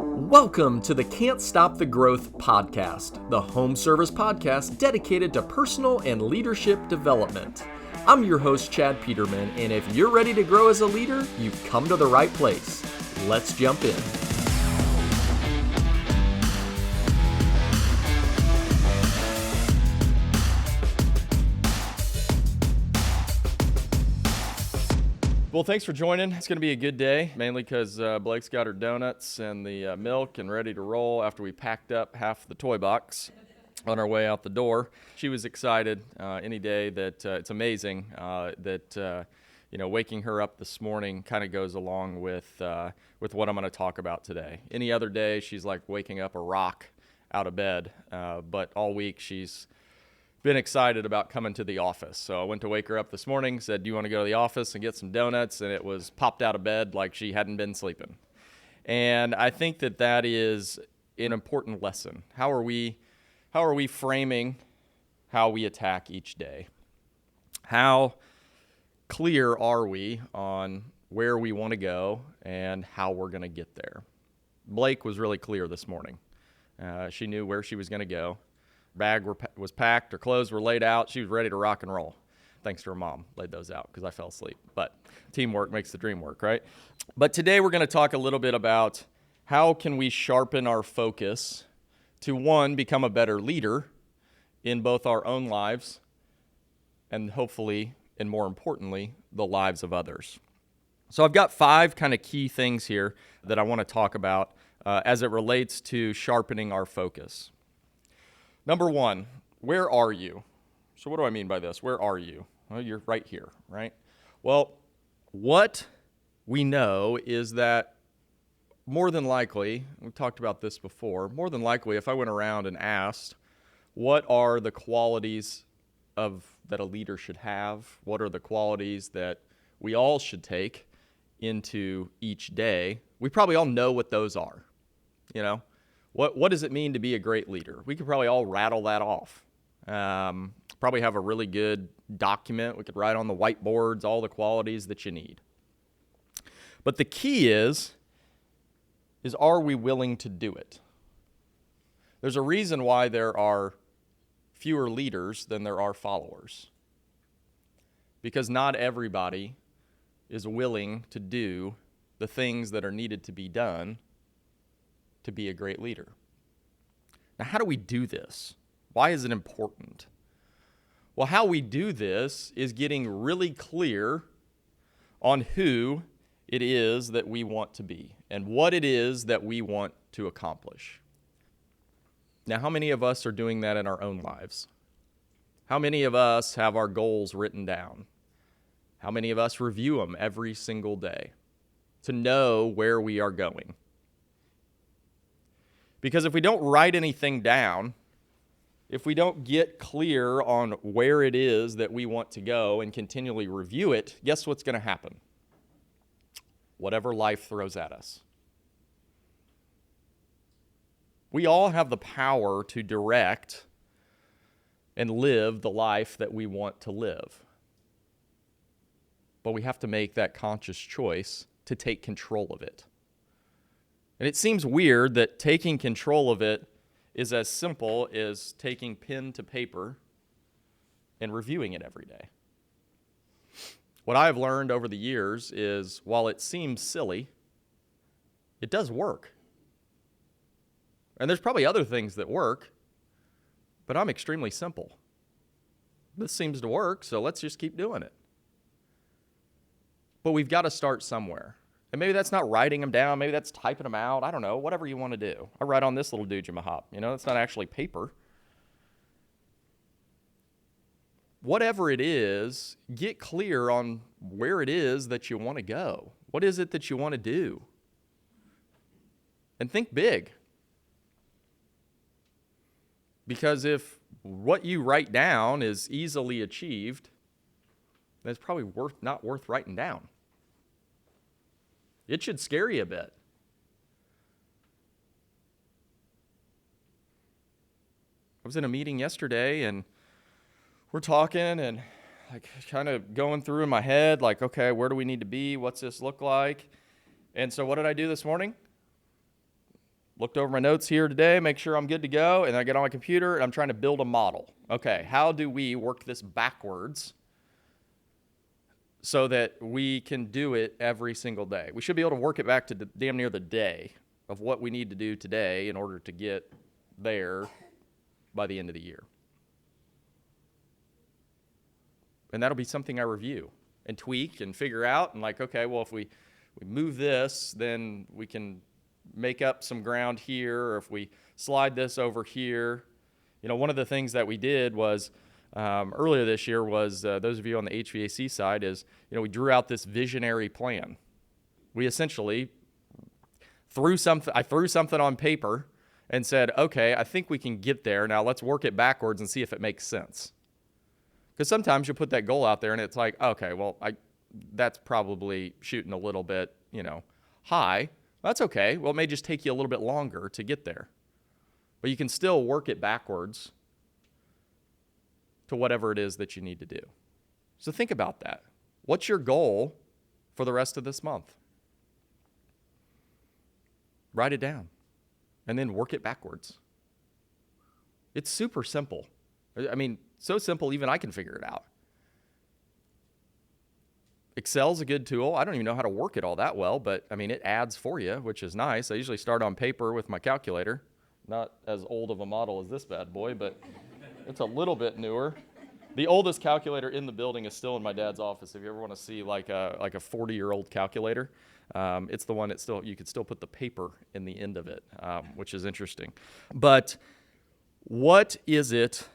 Welcome to the Can't Stop the Growth podcast, the home service podcast dedicated to personal and leadership development. I'm your host, Chad Peterman, and if you're ready to grow as a leader, you've come to the right place. Let's jump in. Well, thanks for joining. It's going to be a good day, mainly because Blake's got her donuts and the milk and ready to roll after we packed up half the toy box on our way out the door. She was excited any day that it's amazing that waking her up this morning kind of goes along with what I'm going to talk about today. Any other day, she's like waking up a rock out of bed, but all week she's been excited about coming to the office. So I went to wake her up this morning, said, do you want to go to the office and get some donuts? And it was popped out of bed like she hadn't been sleeping. And I think that is an important lesson. How are we framing how we attack each day? How clear are we on where we want to go and how we're going to get there? Blake was really clear this morning. She knew where she was going to go. Bag was packed, her clothes were laid out, she was ready to rock and roll. Thanks to her mom, laid those out because I fell asleep. But teamwork makes the dream work, right? But today we're going to talk a little bit about how can we sharpen our focus to, one, become a better leader in both our own lives and hopefully, and more importantly, the lives of others. So I've got 5 kind of key things here that I want to talk about as it relates to sharpening our focus. Number 1, where are you? So what do I mean by this? Where are you? Well, you're right here, right? Well, what we know is that more than likely, we've talked about this before, more than likely if I went around and asked, what are the qualities that a leader should have? What are the qualities that we all should take into each day? We probably all know what those are, you know? What does it mean to be a great leader? We could probably all rattle that off. Probably have a really good document. We could write on the whiteboards all the qualities that you need. But the key is are we willing to do it? There's a reason why there are fewer leaders than there are followers. Because not everybody is willing to do the things that are needed to be done to be a great leader. Now, how do we do this? Why is it important? Well, how we do this is getting really clear on who it is that we want to be and what it is that we want to accomplish. Now, how many of us are doing that in our own lives? How many of us have our goals written down? How many of us review them every single day to know where we are going? Because if we don't write anything down, if we don't get clear on where it is that we want to go and continually review it, guess what's going to happen? Whatever life throws at us. We all have the power to direct and live the life that we want to live. But we have to make that conscious choice to take control of it. And it seems weird that taking control of it is as simple as taking pen to paper and reviewing it every day. What I've learned over the years is while it seems silly, it does work. And there's probably other things that work, but I'm extremely simple. This seems to work, so let's just keep doing it. But we've got to start somewhere. And maybe that's not writing them down. Maybe that's typing them out. I don't know. Whatever you want to do. I write on this little doojumahop. It's not actually paper. Whatever it is, get clear on where it is that you want to go. What is it that you want to do? And think big. Because if what you write down is easily achieved, then it's probably not worth writing down. It should scare you a bit. I was in a meeting yesterday and we're talking and like kind of going through in my head, like, okay, where do we need to be? What's this look like? And so what did I do this morning? looked over my notes here today, make sure I'm good to go, and I get on my computer and I'm trying to build a model. Okay, how do we work this backwards so that we can do it every single day? We should be able to work it back to damn near the day of what we need to do today in order to get there by the end of the year. And that'll be something I review and tweak and figure out, and like, okay, well, if we move this, then we can make up some ground here, or if we slide this over here. You know, one of the things that we did was earlier this year was, those of you on the HVAC side, is, you know, we drew out this visionary plan. We essentially I threw something on paper and said, okay, I think we can get there. Now let's work it backwards and see if it makes sense. Because sometimes you put that goal out there and it's like, okay, well, that's probably shooting a little bit, you know, high. That's okay. Well, it may just take you a little bit longer to get there. But you can still work it backwards to whatever it is that you need to do. So think about that. What's your goal for the rest of this month? Write it down and then work it backwards. It's super simple. I mean, so simple even I can figure it out. Excel's a good tool. I don't even know how to work it all that well, but I mean, it adds for you, which is nice. I usually start on paper with my calculator. Not as old of a model as this bad boy, but it's a little bit newer. The oldest calculator in the building is still in my dad's office. If you ever want to see like a 40-year-old calculator, it's the one that you could still put the paper in the end of it, which is interesting. But what is it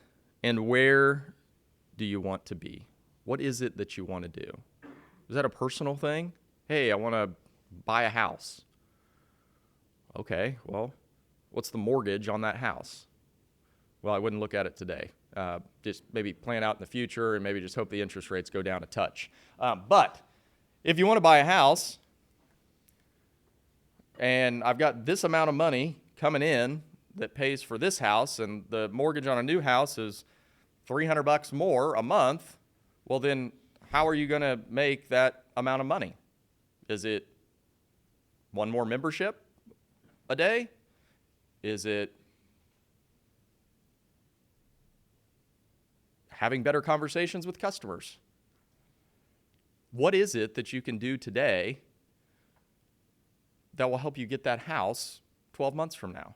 and where do you want to be? What is it that you want to do? Is that a personal thing? Hey, I want to buy a house. Okay, well, what's the mortgage on that house? Well, I wouldn't look at it today. Just maybe plan out in the future and maybe just hope the interest rates go down a touch. But if you want to buy a house and I've got this amount of money coming in that pays for this house and the mortgage on a new house is $300 more a month, well then how are you going to make that amount of money? Is it one more membership a day? Is it having better conversations with customers? What is it that you can do today that will help you get that house 12 months from now?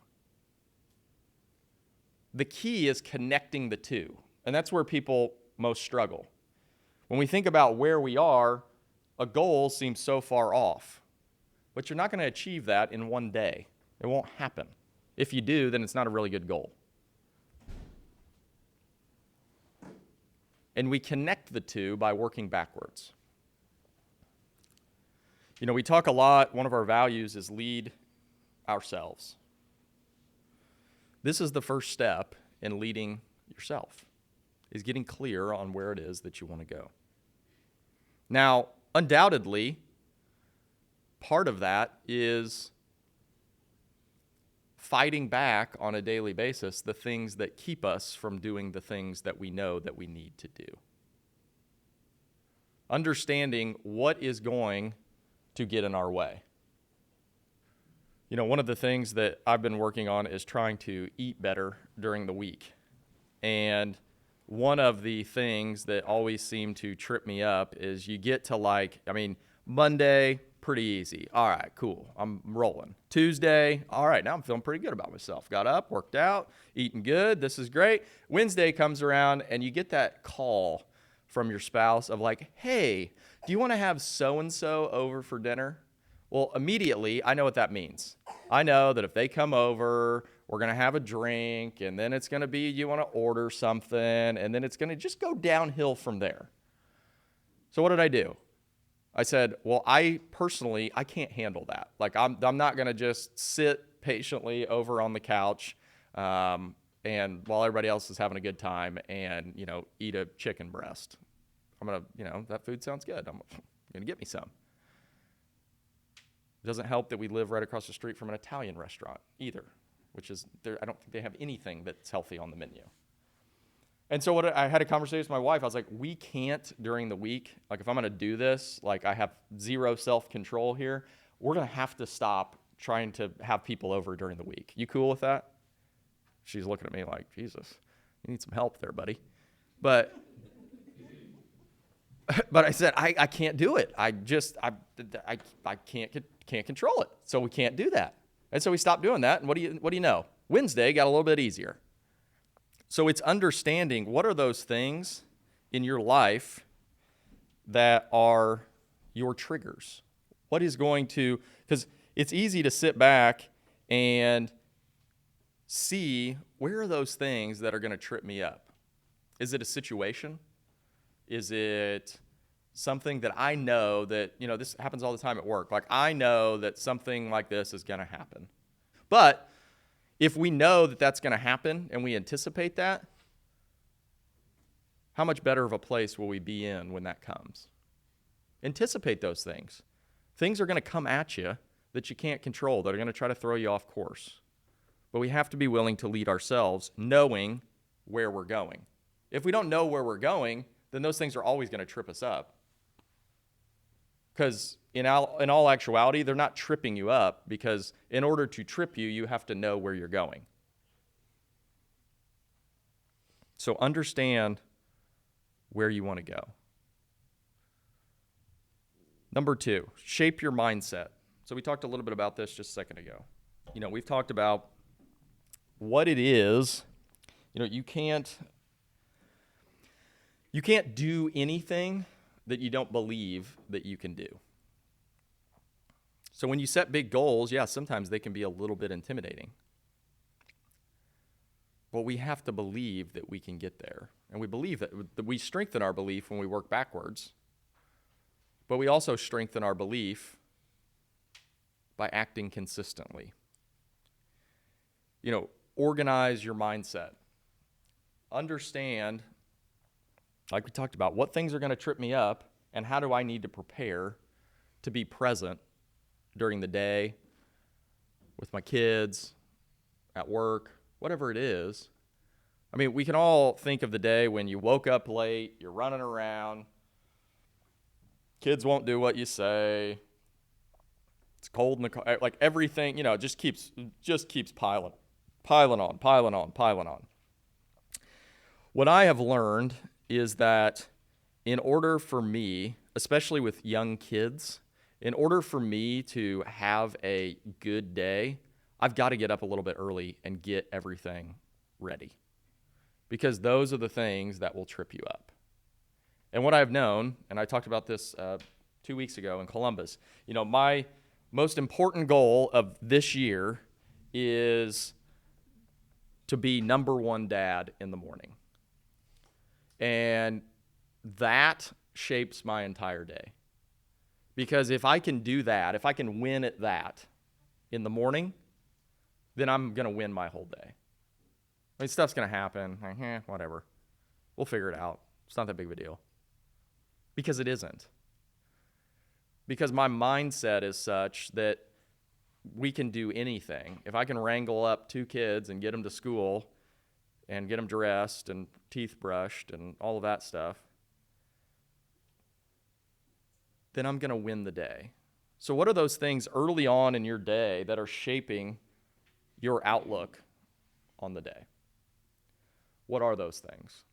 The key is connecting the two, and that's where people most struggle. When we think about where we are, a goal seems so far off, but you're not going to achieve that in one day. It won't happen. If you do, then it's not a really good goal. And we connect the two by working backwards. You know, we talk a lot, one of our values is lead ourselves. This is the first step in leading yourself, is getting clear on where it is that you want to go. Now, undoubtedly, part of that is fighting back on a daily basis the things that keep us from doing the things that we know that we need to do. Understanding what is going to get in our way. You know, one of the things that I've been working on is trying to eat better during the week. And one of the things that always seem to trip me up is you get to Monday, pretty easy. All right, cool. I'm rolling. Tuesday, all right, now I'm feeling pretty good about myself. Got up, worked out, eating good. This is great. Wednesday comes around and you get that call from your spouse of like, hey, do you want to have so-and-so over for dinner? Well, immediately, I know what that means. I know that if they come over, we're going to have a drink, and then it's going to be you want to order something, and then it's going to just go downhill from there. So what did I do? I said, well, I can't handle that. Like, I'm not going to just sit patiently over on the couch and while everybody else is having a good time and, eat a chicken breast. I'm going to, that food sounds good. I'm going to get me some. It doesn't help that we live right across the street from an Italian restaurant either, which is, I don't think they have anything that's healthy on the menu. And so I had a conversation with my wife. I was like, we can't during the week, like if I'm going to do this, like I have zero self-control here, we're going to have to stop trying to have people over during the week. You cool with that? She's looking at me like, Jesus, you need some help there, buddy. But I said, I can't do it. I can't control it. So we can't do that. And so we stopped doing that. And what do you know? Wednesday got a little bit easier. So it's understanding what are those things in your life that are your triggers. What is going to, because it's easy to sit back and see where are those things that are going to trip me up. Is it a situation? Is it something that I know that, this happens all the time at work. Like I know that something like this is going to happen. But if we know that that's going to happen and we anticipate that, how much better of a place will we be in when that comes? Anticipate those things. Things are going to come at you that you can't control, that are going to try to throw you off course. But we have to be willing to lead ourselves knowing where we're going. If we don't know where we're going, then those things are always going to trip us up. Because in all actuality, they're not tripping you up, because in order to trip you, you have to know where you're going. So understand where you want to go. Number 2, shape your mindset. So we talked a little bit about this just a second ago. We've talked about what it is. You can't do anything that you don't believe that you can do. So when you set big goals, sometimes they can be a little bit intimidating. But we have to believe that we can get there. And we believe that we strengthen our belief when we work backwards. But we also strengthen our belief by acting consistently. Organize your mindset. Understand, like we talked about, what things are going to trip me up and how do I need to prepare to be present during the day with my kids, at work, whatever it is. I mean, we can all think of the day when you woke up late, you're running around, kids won't do what you say, it's cold in the car, like everything, it just keeps piling on. What I have learned is that in order for me, especially with young kids, in order for me to have a good day, I've got to get up a little bit early and get everything ready, because those are the things that will trip you up. And what I've known, and I talked about this 2 weeks ago in Columbus, my most important goal of this year is to be number one dad in the morning. And that shapes my entire day. Because if I can do that, if I can win at that in the morning, then I'm going to win my whole day. I mean, stuff's going to happen. Whatever. We'll figure it out. It's not that big of a deal. Because it isn't. Because my mindset is such that we can do anything. If I can wrangle up 2 kids and get them to school and get them dressed and teeth brushed and all of that stuff, then I'm going to win the day. So what are those things early on in your day that are shaping your outlook on the day? What are those things?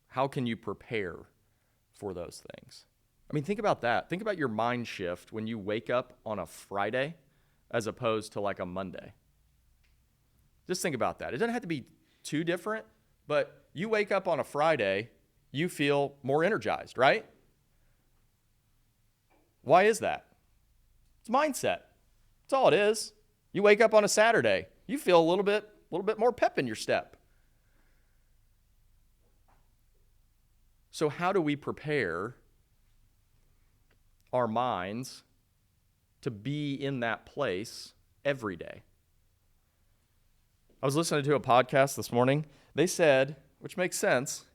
How can you prepare for those things? I mean, think about that. Think about your mind shift when you wake up on a Friday as opposed to like a Monday. Just think about that. It doesn't have to be too different, but you wake up on a Friday, you feel more energized, right? Why is that? It's mindset. That's all it is. You wake up on a Saturday, you feel a little bit more pep in your step. So how do we prepare our minds to be in that place every day? I was listening to a podcast this morning. They said, which makes sense,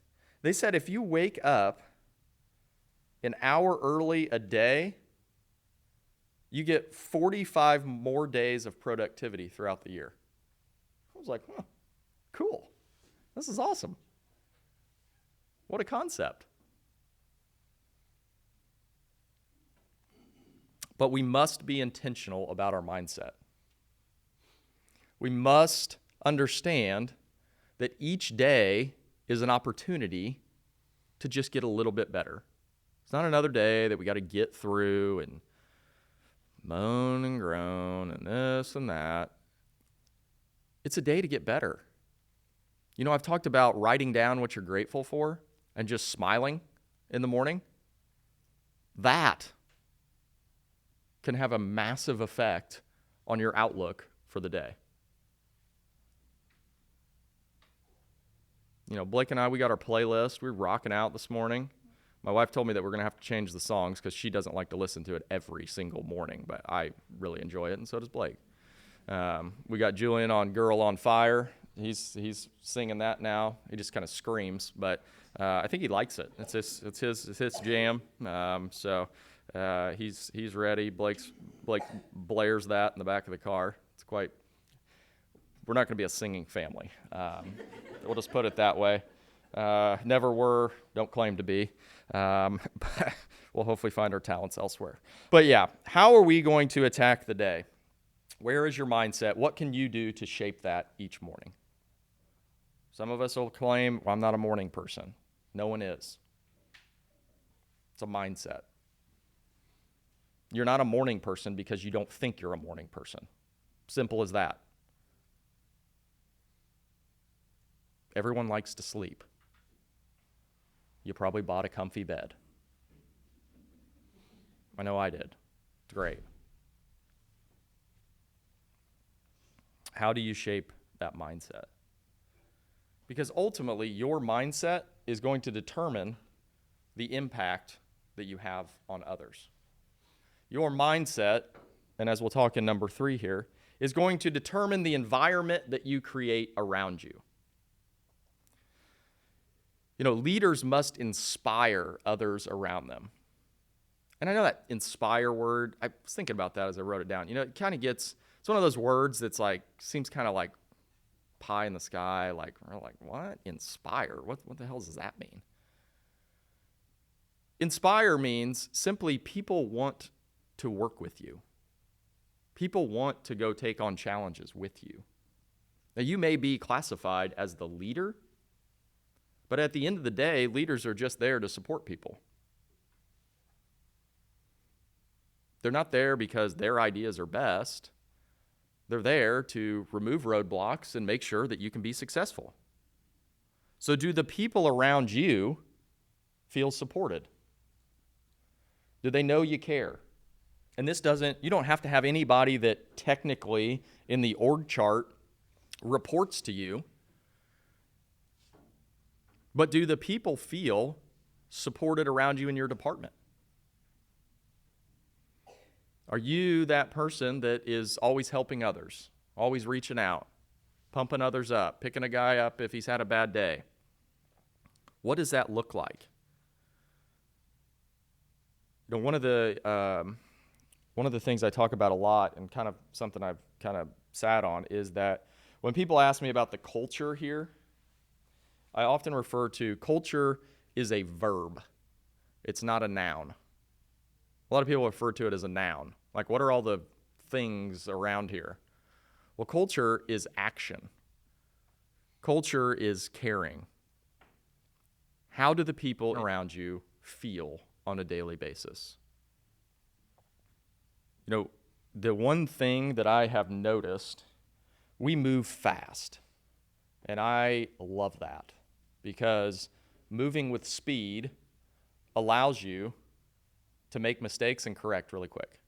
they said if you wake up an hour early a day, you get 45 more days of productivity throughout the year. I was like, cool. This is awesome. What a concept. But we must be intentional about our mindset. We must understand that each day is an opportunity to just get a little bit better. It's not another day that we got to get through and moan and groan and this and that. It's a day to get better. You know, I've talked about writing down what you're grateful for and just smiling in the morning. That can have a massive effect on your outlook for the day. You know, Blake and I, we got our playlist. We were rocking out this morning. My wife told me that we're going to have to change the songs because she doesn't like to listen to it every single morning, but I really enjoy it, and so does Blake. We got Julian on Girl on Fire. He's singing that now. He just kind of screams, but I think he likes it. It's his jam. So he's ready. Blake blares that in the back of the car. It's quite. We're not going to be a singing family. We'll just put it that way. Never were. Don't claim to be. But we'll hopefully find our talents elsewhere. But yeah, how are we going to attack the day? Where is your mindset? What can you do to shape that each morning? Some of us will claim, well, I'm not a morning person. No one is. It's a mindset. You're not a morning person because you don't think you're a morning person. Simple as that. Everyone likes to sleep. You probably bought a comfy bed. I know I did. It's great. How do you shape that mindset? Because ultimately, your mindset is going to determine the impact that you have on others. Your mindset, and as we'll talk in number 3 here, is going to determine the environment that you create around you. You know, leaders must inspire others around them. And I know that inspire word, I was thinking about that as I wrote it down. You know, it kind of gets, it's one of those words that's like, seems kind of like pie in the sky, like, we're like, what? Inspire? What the hell does that mean? Inspire means simply people want to work with you. People want to go take on challenges with you. Now, you may be classified as the leader, but at the end of the day, leaders are just there to support people. They're not there because their ideas are best. They're there to remove roadblocks and make sure that you can be successful. So do the people around you feel supported? Do they know you care? And you don't have to have anybody that technically in the org chart reports to you. But do the people feel supported around you in your department? Are you that person that is always helping others, always reaching out, pumping others up, picking a guy up if he's had a bad day? What does that look like? You know, one of the things I talk about a lot, and kind of something I've kind of sat on, is that when people ask me about the culture here, I often refer to culture is a verb. It's not a noun. A lot of people refer to it as a noun. Like, what are all the things around here? Well, culture is action. Culture is caring. How do the people around you feel on a daily basis? You know, the one thing that I have noticed, we move fast. And I love that because moving with speed allows you to make mistakes and correct really quick.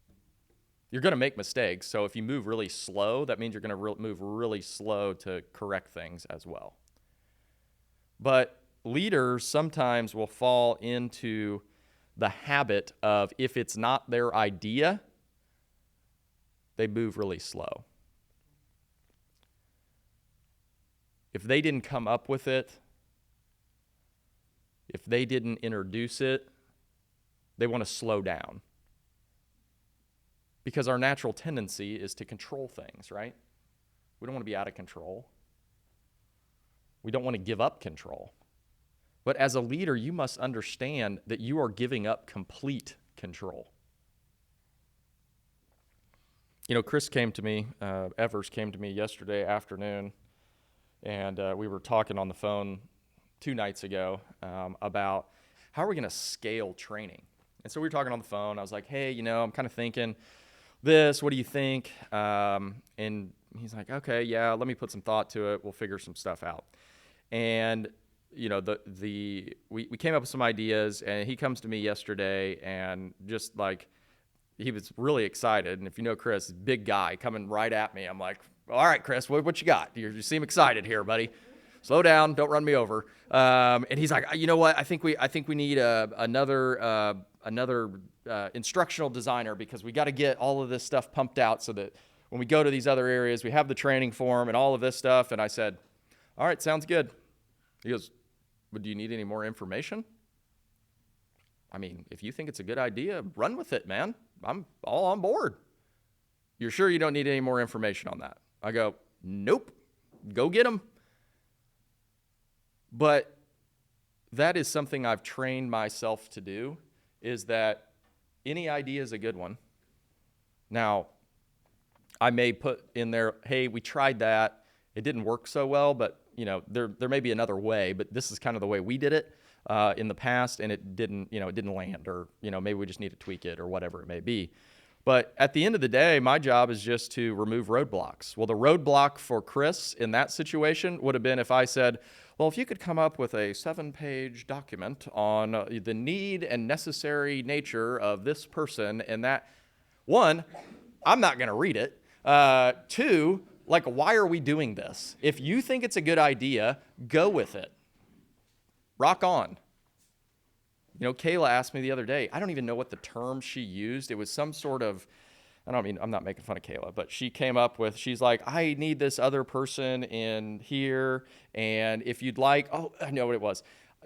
You're going to make mistakes, so if you move really slow, that means you're going to move really slow to correct things as well. But leaders sometimes will fall into the habit of, if it's not their idea, they move really slow. If they didn't come up with it, if they didn't introduce it, they want to slow down. Because our natural tendency is to control things, right? We don't want to be out of control. We don't want to give up control. But as a leader, you must understand that you are giving up complete control. Chris came to me, Evers came to me yesterday afternoon, and we were talking on the phone 2 nights ago about how are we going to scale training. And so we were talking on the phone. I was like, hey, I'm kind of thinking this. What do you think? And he's like, okay, yeah, let me put some thought to it. We'll figure some stuff out. And we came up with some ideas, and he comes to me yesterday and just like, he was really excited. And if you know Chris, big guy coming right at me. I'm like, all right, Chris, what you got? You seem excited here, buddy. Slow down, don't run me over. And he's like, you know what? I think we need another instructional designer, because we got to get all of this stuff pumped out so that when we go to these other areas, we have the training form and all of this stuff. And I said, all right, sounds good. He goes, but do you need any more information? I mean, if you think it's a good idea, run with it, man. I'm all on board. You're sure you don't need any more information on that? I go, nope, go get them. But that is something I've trained myself to do, is that any idea is a good one. Now, I may put in there, hey, we tried that. It didn't work so well, but there may be another way, but this is kind of the way we did it in the past, and it didn't land, or maybe we just need to tweak it, or whatever it may be. But at the end of the day, my job is just to remove roadblocks. Well, the roadblock for Chris in that situation would have been if I said, well, if you could come up with a 7-page document on the need and necessary nature of this person, and that, one, I'm not going to read it. Two, like, why are we doing this? If you think it's a good idea, go with it. Rock on. Kayla asked me the other day, I don't even know what the term she used. It was some sort of, I'm not making fun of Kayla, but she came up with, she's like, I need this other person in here. And if you'd like, oh, I know what it was.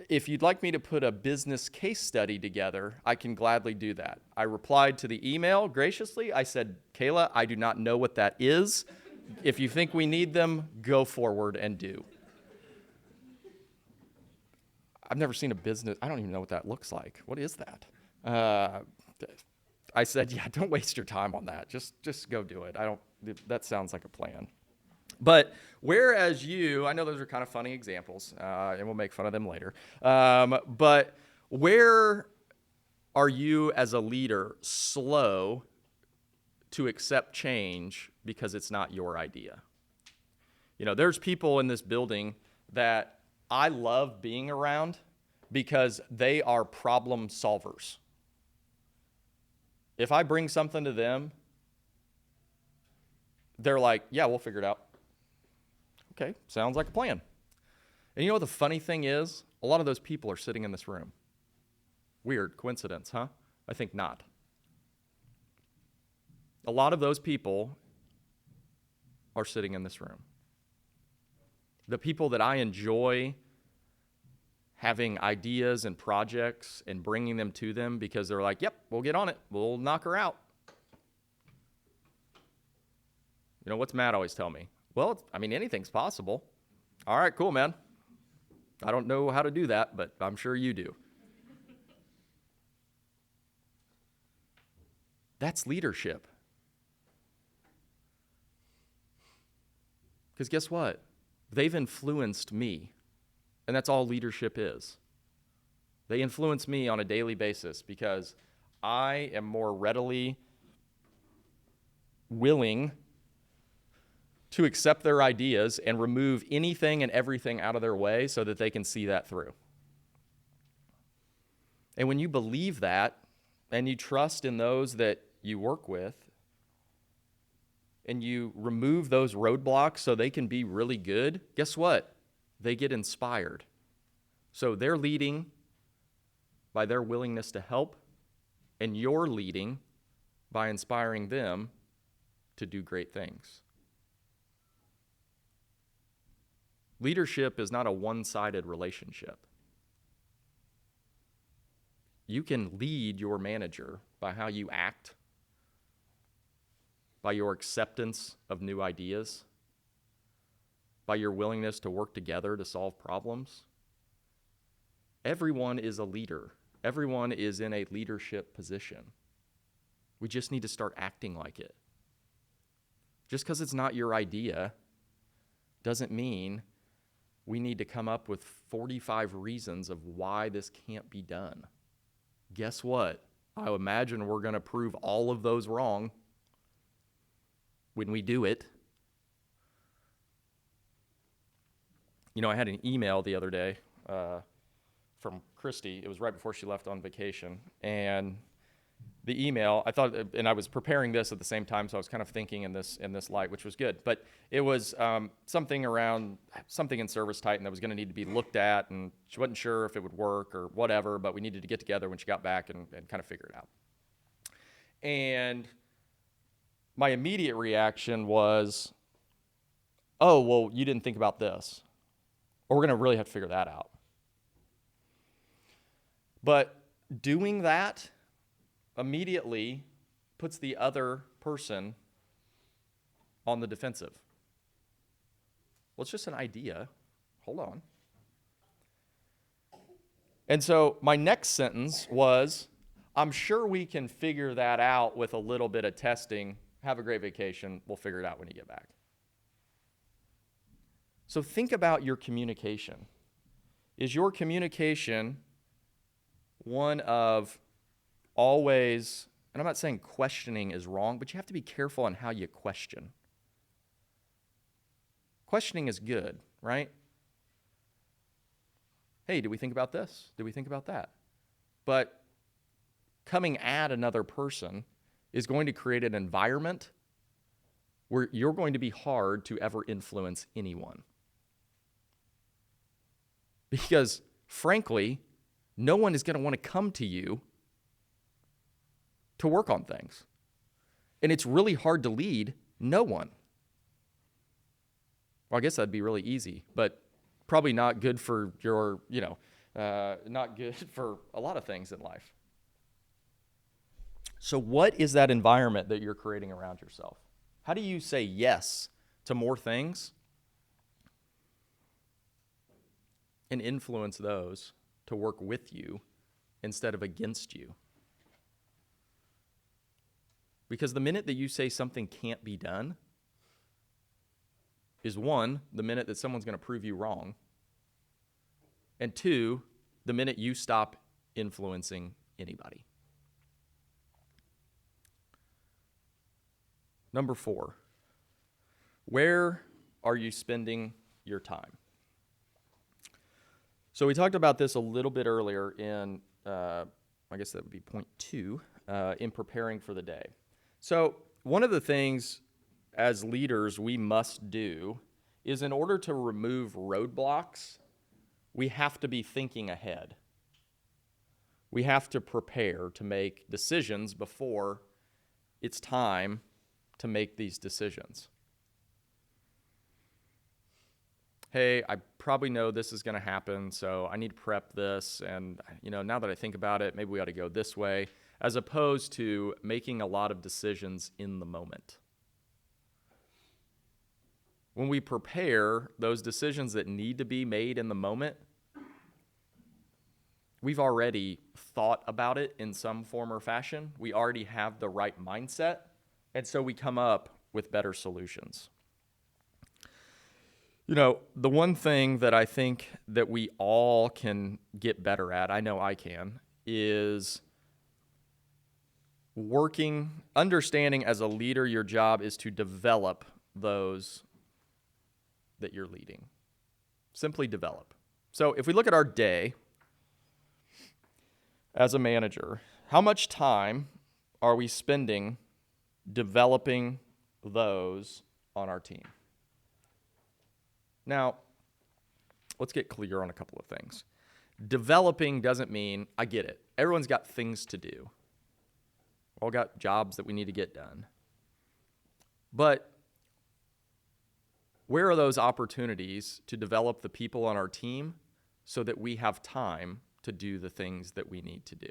If you'd like me to put a business case study together, I can gladly do that. I replied to the email graciously. I said, Kayla, I do not know what that is. If you think we need them, go forward and do. I've never seen a business. I don't even know what that looks like. What is that? I said, yeah, don't waste your time on that. Just go do it. That sounds like a plan. But whereas I know those are kind of funny examples, and we'll make fun of them later. But where are you as a leader slow to accept change because it's not your idea? There's people in this building that I love being around because they are problem solvers. If I bring something to them, they're like, yeah, we'll figure it out. Okay, sounds like a plan. And what the funny thing is? A lot of those people are sitting in this room. Weird coincidence, huh? I think not. A lot of those people are sitting in this room. The people that I enjoy having ideas and projects and bringing them to them because they're like, yep, we'll get on it. We'll knock her out. What's Matt always tell me? Well, anything's possible. All right, cool, man. I don't know how to do that, but I'm sure you do. That's leadership. Because guess what? They've influenced me. And that's all leadership is. They influence me on a daily basis because I am more readily willing to accept their ideas and remove anything and everything out of their way so that they can see that through. And when you believe that and you trust in those that you work with, and you remove those roadblocks so they can be really good, guess what? They get inspired. So they're leading by their willingness to help, and you're leading by inspiring them to do great things. Leadership is not a one-sided relationship. You can lead your manager by how you act, by your acceptance of new ideas, by your willingness to work together to solve problems. Everyone is a leader. Everyone is in a leadership position. We just need to start acting like it. Just because it's not your idea doesn't mean we need to come up with 45 reasons of why this can't be done. Guess what? I imagine we're going to prove all of those wrong when we do it. I had an email the other day from Christy. It was right before she left on vacation. And the email, I thought, and I was preparing this at the same time, so I was kind of thinking in this light, which was good. But it was something in Service Titan that was going to need to be looked at, and she wasn't sure if it would work or whatever, but we needed to get together when she got back and kind of figure it out. And my immediate reaction was, oh, well, you didn't think about this. Or we're going to really have to figure that out. But doing that immediately puts the other person on the defensive. Well, it's just an idea. Hold on. And so my next sentence was, I'm sure we can figure that out with a little bit of testing. Have a great vacation. We'll figure it out when you get back. So think about your communication. Is your communication one of always, and I'm not saying questioning is wrong, but you have to be careful on how you question. Questioning is good, right? Hey, did we think about this? Did we think about that? But coming at another person is going to create an environment where you're going to be hard to ever influence anyone. Because, frankly, no one is going to want to come to you to work on things. And it's really hard to lead no one. Well, I guess that'd be really easy, but probably not good for your, not good for a lot of things in life. So what is that environment that you're creating around yourself? How do you say yes to more things and influence those to work with you instead of against you? Because the minute that you say something can't be done is one, the minute that someone's going to prove you wrong, and two, the minute you stop influencing anybody. Number 4, where are you spending your time? So we talked about this a little bit earlier in, I guess that would be point 2, in preparing for the day. So one of the things as leaders we must do is, in order to remove roadblocks, we have to be thinking ahead. We have to prepare to make decisions before it's time to make these decisions. Hey, I probably know this is going to happen, so I need to prep this, and now that I think about it, maybe we ought to go this way, as opposed to making a lot of decisions in the moment. When we prepare those decisions that need to be made in the moment, we've already thought about it in some form or fashion. We already have the right mindset, and so we come up with better solutions. The one thing that I think that we all can get better at, I know I can, is understanding as a leader, your job is to develop those that you're leading. Simply develop. So if we look at our day as a manager, how much time are we spending developing those on our team? Now, let's get clear on a couple of things. Developing doesn't mean, I get it, everyone's got things to do. All got jobs that we need to get done. But where are those opportunities to develop the people on our team so that we have time to do the things that we need to do?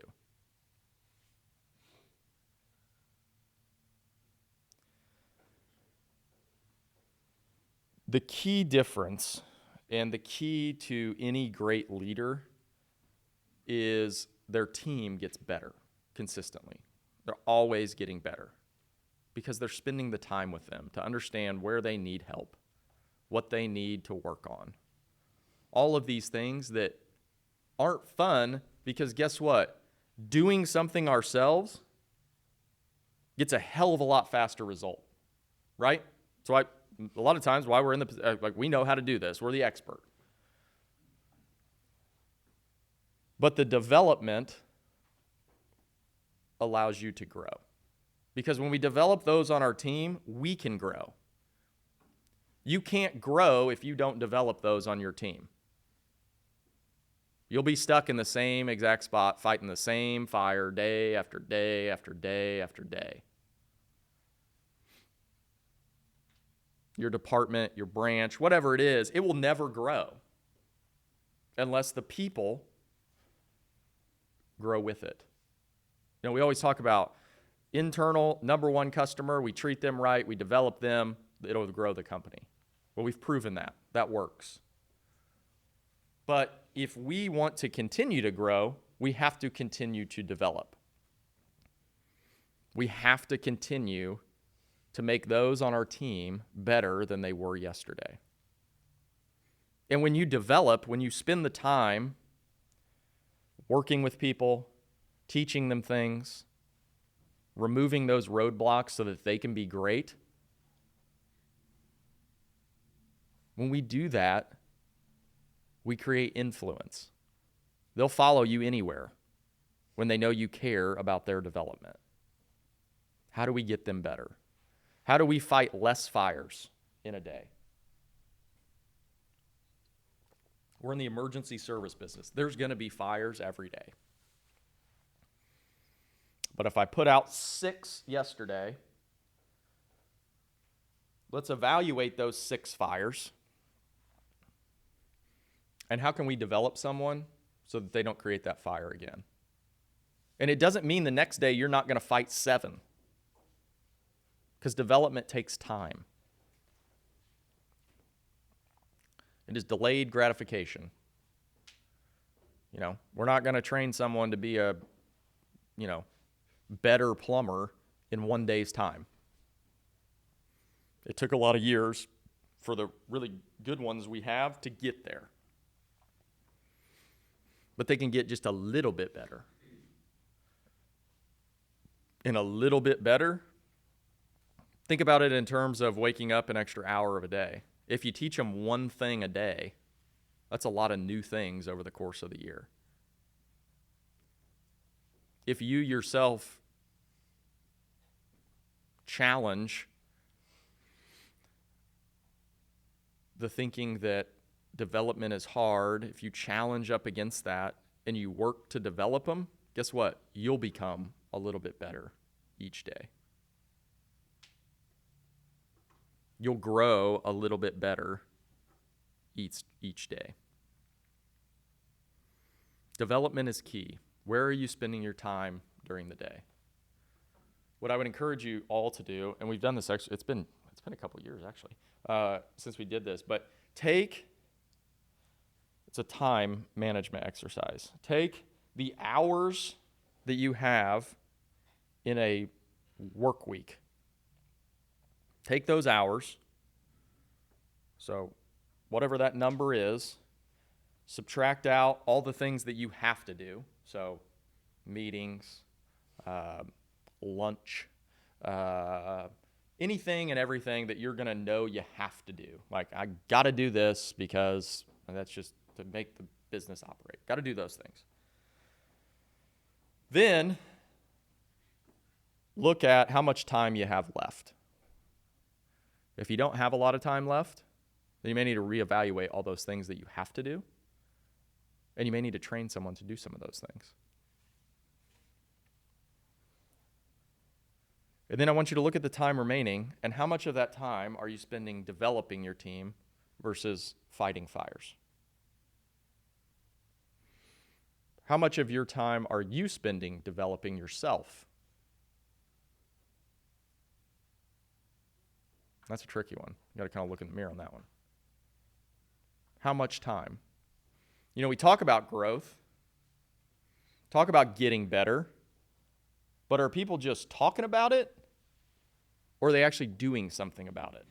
The key difference and the key to any great leader is their team gets better consistently. They're always getting better. because they're spending the time with them to understand where they need help, what they need to work on. All of these things that aren't fun, because guess what? Doing something ourselves gets a hell of a lot faster result, right? So a lot of times why we're in the, like, we know how to do this. We're the expert. But the development allows you to grow. Because when we develop those on our team, we can grow. You can't grow if you don't develop those on your team. You'll be stuck in the same exact spot, fighting the same fire day after day after day after day. Your department, your branch, whatever it is, it will never grow unless the people grow with it. You know, we always talk about internal, number one customer. We treat them right. We develop them. It'll grow the company. Well, we've proven that. That works. But if we want to continue to grow, we have to continue to develop. We have to continue to make those on our team better than they were yesterday. And when you develop, when you spend the time working with people, teaching them things, removing those roadblocks so that they can be great, when we do that, we create influence. They'll follow you anywhere when they know you care about their development. How do we get them better? How do we fight less fires in a day? We're in the emergency service business. There's going to be fires every day. But if I put out 6 yesterday, let's evaluate those 6 fires. And how can we develop someone so that they don't create that fire again? And it doesn't mean the next day you're not going to fight 7, because development takes time. It is delayed gratification. You know, we're not going to train someone to be a, better plumber in 1 day's time. It took a lot of years for the really good ones we have to get there. But they can get just a little bit better. And a little bit better, think about it in terms of waking up an extra hour of a day. If you teach them one thing a day, that's a lot of new things over the course of the year. If you yourself challenge the thinking that development is hard, if you challenge up against that and you work to develop them, guess what? You'll become a little bit better each day. You'll grow a little bit better each day. Development is key. Where are you spending your time during the day? What I would encourage you all to do, and we've done this actually, it's been a couple of years actually since we did this, but it's a time management exercise. Take the hours that you have in a work week. Take those hours, so whatever that number is, subtract out all the things that you have to do, so meetings, lunch, anything and everything that you're going to know you have to do. Like, I got to do this because that's just to make the business operate. Got to do those things. Then look at how much time you have left. If you don't have a lot of time left, then you may need to reevaluate all those things that you have to do, and you may need to train someone to do some of those things. And then I want you to look at the time remaining, and how much of that time are you spending developing your team versus fighting fires? How much of your time are you spending developing yourself? That's a tricky one. You got to kind of look in the mirror on that one. How much time? You know, we talk about growth, talk about getting better, but are people just talking about it? Or are they actually doing something about it?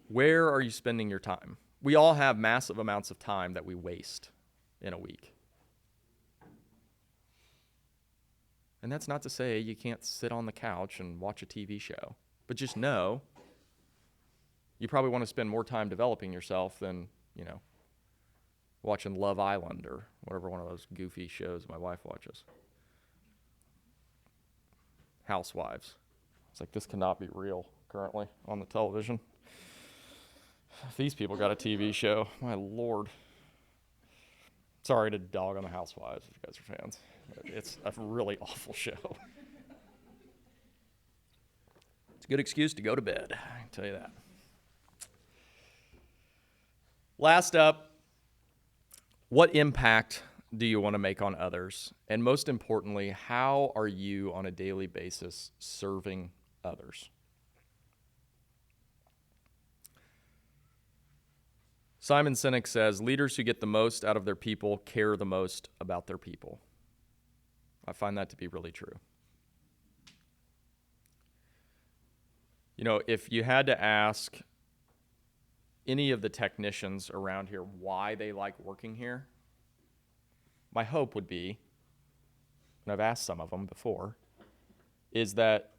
Where are you spending your time? We all have massive amounts of time that we waste in a week. And that's not to say you can't sit on the couch and watch a TV show. But just know you probably want to spend more time developing yourself than, watching Love Island or whatever one of those goofy shows my wife watches. Housewives. It's like, this cannot be real currently on the television. If these people got a TV show, my Lord. Sorry to dog on the Housewives if you guys are fans. It's a really awful show. It's a good excuse to go to bed, I can tell you that. Last up, what impact do you want to make on others? And most importantly, how are you on a daily basis serving others? Simon Sinek says, leaders who get the most out of their people care the most about their people. I find that to be really true. If you had to ask any of the technicians around here why they like working here, my hope would be, and I've asked some of them before, is that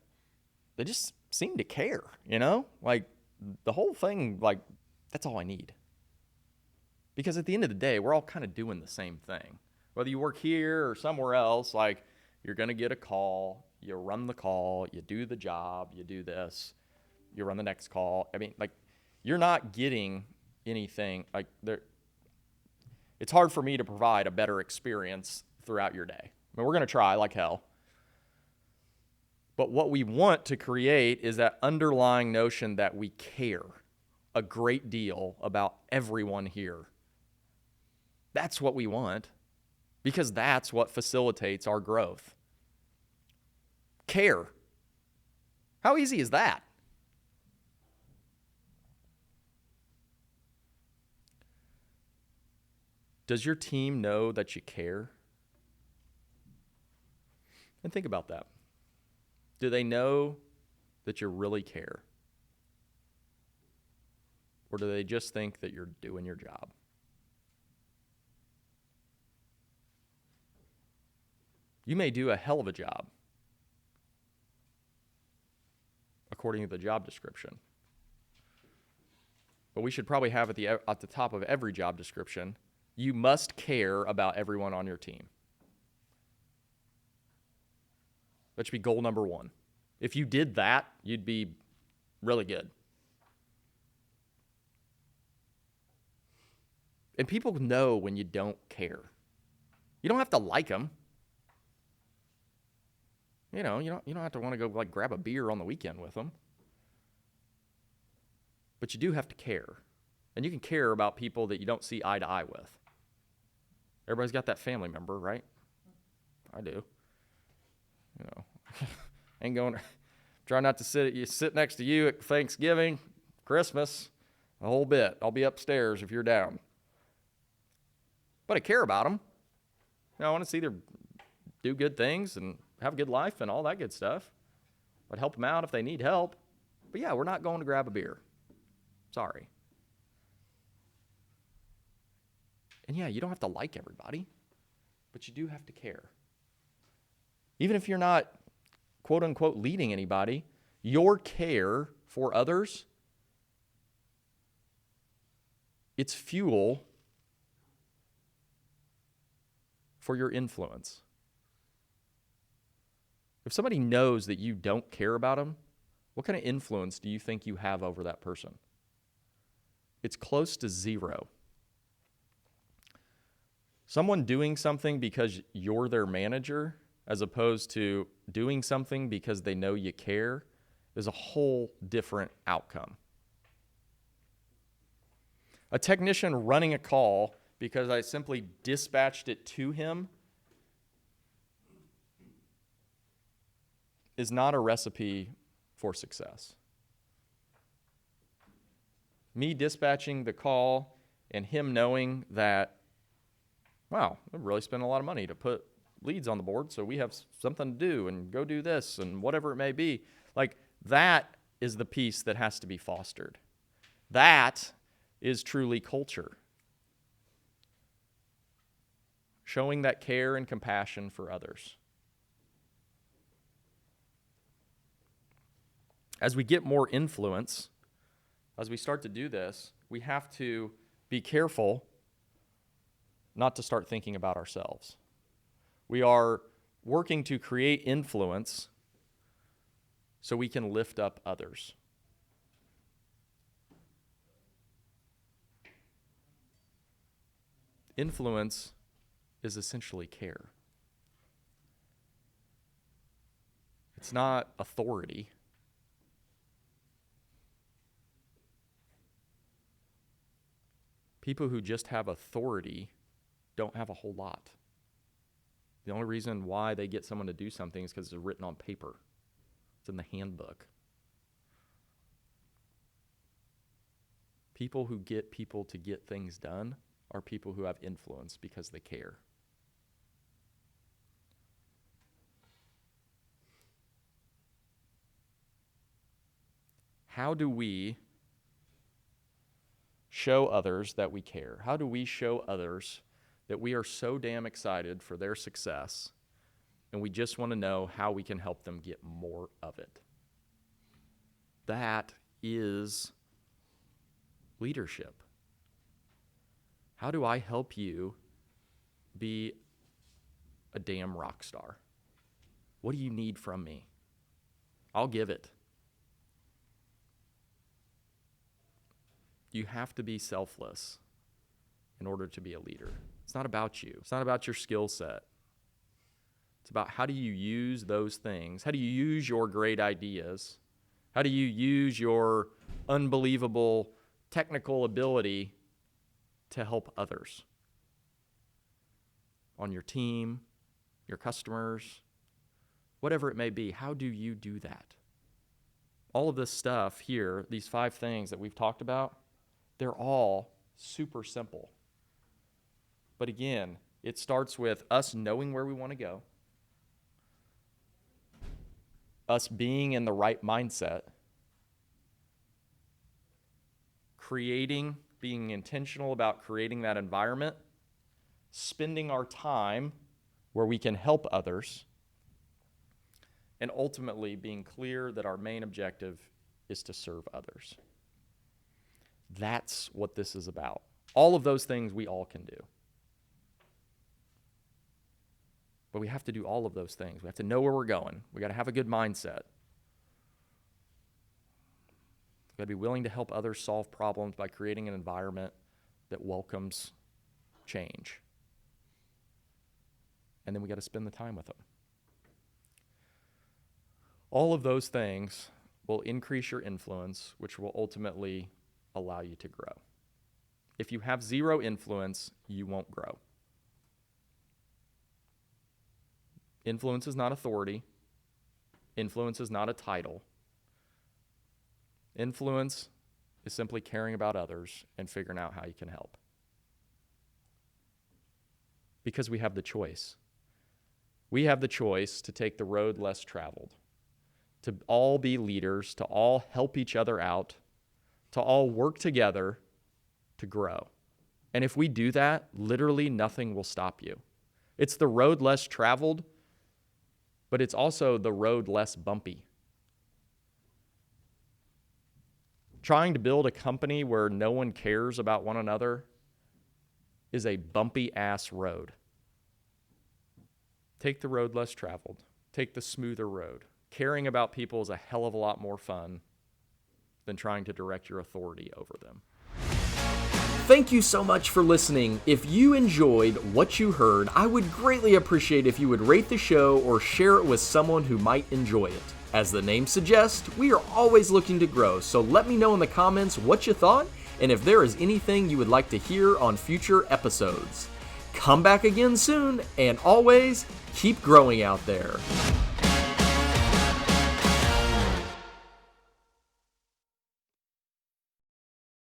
they just seem to care, Like, the whole thing, that's all I need. Because at the end of the day, we're all kind of doing the same thing. Whether you work here or somewhere else, you're going to get a call, you run the call, you do the job, you do this, you run the next call. You're not getting anything. It's hard for me to provide a better experience throughout your day. We're going to try like hell. But what we want to create is that underlying notion that we care a great deal about everyone here. That's what we want, because that's what facilitates our growth. Care. How easy is that? Does your team know that you care? And think about that. Do they know that you really care? Or do they just think that you're doing your job? You may do a hell of a job, according to the job description. But we should probably have at the top of every job description, you must care about everyone on your team. That should be goal number one. If you did that, you'd be really good. And people know when you don't care. You don't have to like them. You don't have to want to go grab a beer on the weekend with them. But you do have to care. And you can care about people that you don't see eye to eye with. Everybody's got that family member, right? I do. Ain't going to try not to sit next to you at Thanksgiving, Christmas, a whole bit. I'll be upstairs if you're down. But I care about them. I want to see them do good things and have a good life and all that good stuff. I'd help them out if they need help. But yeah, we're not going to grab a beer. Sorry. And yeah, you don't have to like everybody, but you do have to care. Even if you're not, quote unquote, leading anybody, your care for others, it's fuel for your influence. If somebody knows that you don't care about them, what kind of influence do you think you have over that person? It's close to zero. Someone doing something because you're their manager, as opposed to doing something because they know you care, is a whole different outcome. A technician running a call because I simply dispatched it to him is not a recipe for success. Me dispatching the call and him knowing that, wow, I've really spent a lot of money to put leads on the board, so we have something to do and go do this and whatever it may be. That is the piece that has to be fostered. That is truly culture. Showing that care and compassion for others. As we get more influence, as we start to do this, we have to be careful not to start thinking about ourselves. We are working to create influence so we can lift up others. Influence is essentially care. It's not authority. People who just have authority don't have a whole lot. The only reason why they get someone to do something is because it's written on paper. It's in the handbook. People who get people to get things done are people who have influence because they care. How do we show others that we care? How do we show others that we are so damn excited for their success and we just want to know how we can help them get more of it? That is leadership. How do I help you be a damn rock star? What do you need from me? I'll give it. You have to be selfless in order to be a leader. It's not about you. It's not about your skill set. It's about how do you use those things? How do you use your great ideas? How do you use your unbelievable technical ability to help others on your team, your customers, whatever it may be? How do you do that? All of this stuff here, these 5 things that we've talked about, they're all super simple. But again, it starts with us knowing where we want to go, us being in the right mindset, being intentional about creating that environment, spending our time where we can help others, and ultimately being clear that our main objective is to serve others. That's what this is about. All of those things we all can do. But we have to do all of those things. We have to know where we're going. We got to have a good mindset. We got to be willing to help others solve problems by creating an environment that welcomes change. And then we got to spend the time with them. All of those things will increase your influence, which will ultimately allow you to grow. If you have 0 influence, you won't grow. Influence is not authority. Influence is not a title. Influence is simply caring about others and figuring out how you can help. Because we have the choice. We have the choice to take the road less traveled, to all be leaders, to all help each other out, to all work together to grow. And if we do that, literally nothing will stop you. It's the road less traveled, but it's also the road less bumpy. Trying to build a company where no one cares about one another is a bumpy-ass road. Take the road less traveled. Take the smoother road. Caring about people is a hell of a lot more fun than trying to direct your authority over them. Thank you so much for listening. If you enjoyed what you heard, I would greatly appreciate if you would rate the show or share it with someone who might enjoy it. As the name suggests, we are always looking to grow, so let me know in the comments what you thought and if there is anything you would like to hear on future episodes. Come back again soon, and always keep growing out there.